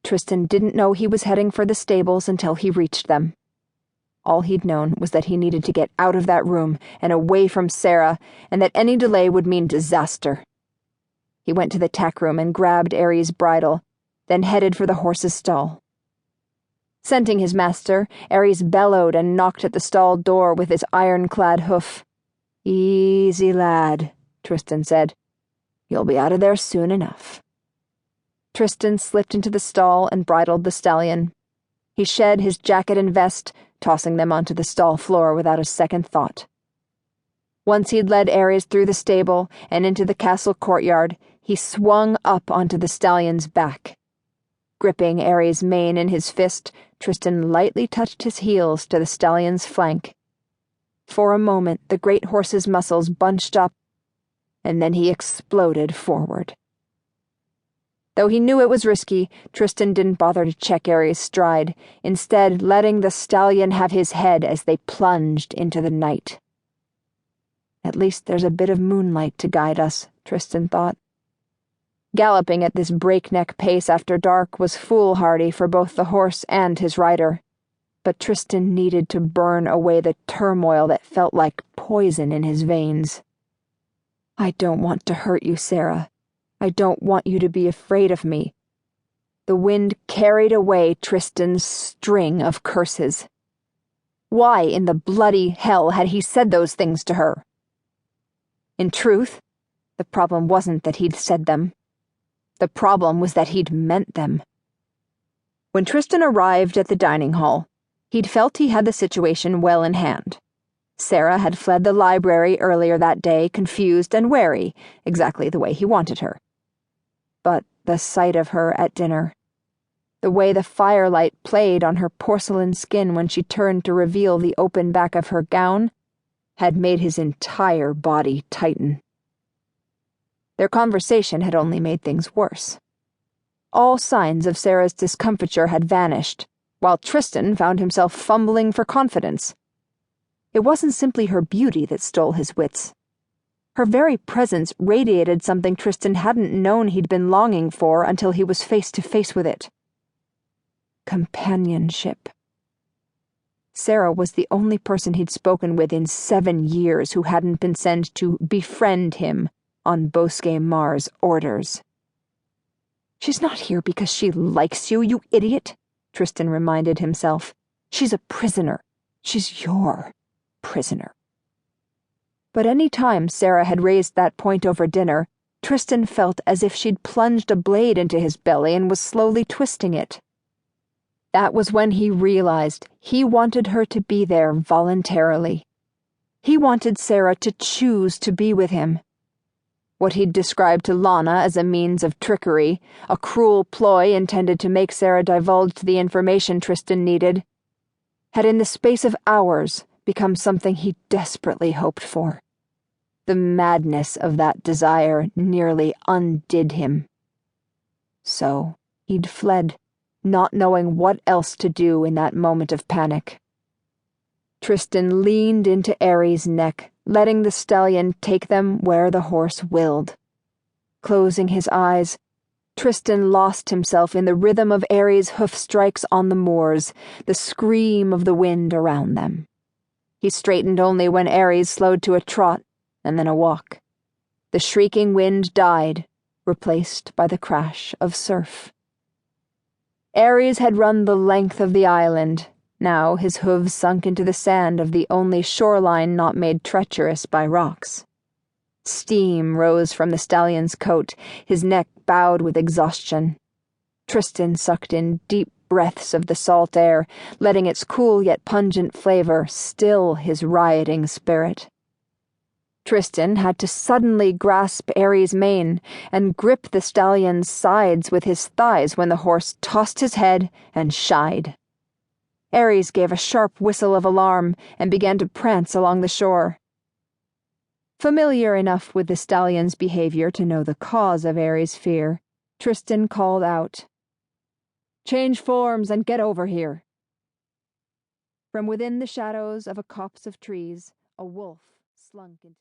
Tristan didn't know he was heading for the stables until he reached them. All he'd known was that he needed to get out of that room and away from Sarah, and that any delay would mean disaster. He went to the tack room and grabbed Ares' bridle, then headed for the horse's stall. Scenting his master, Ares bellowed and knocked at the stall door with his ironclad hoof. "Easy, lad," Tristan said. "You'll be out of there soon enough." Tristan slipped into the stall and bridled the stallion. He shed his jacket and vest, tossing them onto the stall floor without a second thought. Once he'd led Ares through the stable and into the castle courtyard, he swung up onto the stallion's back. Gripping Ares' mane in his fist, Tristan lightly touched his heels to the stallion's flank. For a moment, the great horse's muscles bunched up, and then he exploded forward. Though he knew it was risky, Tristan didn't bother to check Ares' stride, instead letting the stallion have his head as they plunged into the night. At least there's a bit of moonlight to guide us, Tristan thought. Galloping at this breakneck pace after dark was foolhardy for both the horse and his rider, but Tristan needed to burn away the turmoil that felt like poison in his veins. "I don't want to hurt you, Sarah. I don't want you to be afraid of me." The wind carried away Tristan's string of curses. Why in the bloody hell had he said those things to her? In truth, the problem wasn't that he'd said them. The problem was that he'd meant them. When Tristan arrived at the dining hall, he'd felt he had the situation well in hand. Sarah had fled the library earlier that day, confused and wary, exactly the way he wanted her. But the sight of her at dinner, the way the firelight played on her porcelain skin when she turned to reveal the open back of her gown, had made his entire body tighten. Their conversation had only made things worse. All signs of Sarah's discomfiture had vanished, while Tristan found himself fumbling for confidence. It wasn't simply her beauty that stole his wits. Her very presence radiated something Tristan hadn't known he'd been longing for until he was face to face with it. Companionship. Sarah was the only person he'd spoken with in 7 years who hadn't been sent to befriend him on Bosque Mar's orders. "She's not here because she likes you, you idiot," Tristan reminded himself. "She's a prisoner. She's your prisoner." But any time Sarah had raised that point over dinner, Tristan felt as if she'd plunged a blade into his belly and was slowly twisting it. That was when he realized he wanted her to be there voluntarily. He wanted Sarah to choose to be with him. What he'd described to Lana as a means of trickery, a cruel ploy intended to make Sarah divulge the information Tristan needed, had in the space of hours become something he desperately hoped for. The madness of that desire nearly undid him. So he'd fled, not knowing what else to do in that moment of panic. Tristan leaned into Ares' neck, letting the stallion take them where the horse willed. Closing his eyes, Tristan lost himself in the rhythm of Ares' hoof strikes on the moors, the scream of the wind around them. He straightened only when Ares slowed to a trot, and then a walk. The shrieking wind died, replaced by the crash of surf. Ares had run the length of the island. Now his hooves sunk into the sand of the only shoreline not made treacherous by rocks. Steam rose from the stallion's coat, his neck bowed with exhaustion. Tristan sucked in deep breaths of the salt air, letting its cool yet pungent flavor still his rioting spirit. Tristan had to suddenly grasp Ares' mane and grip the stallion's sides with his thighs when the horse tossed his head and shied. Ares gave a sharp whistle of alarm and began to prance along the shore. Familiar enough with the stallion's behavior to know the cause of Ares' fear, Tristan called out, "Change forms and get over here." From within the shadows of a copse of trees, a wolf slunk into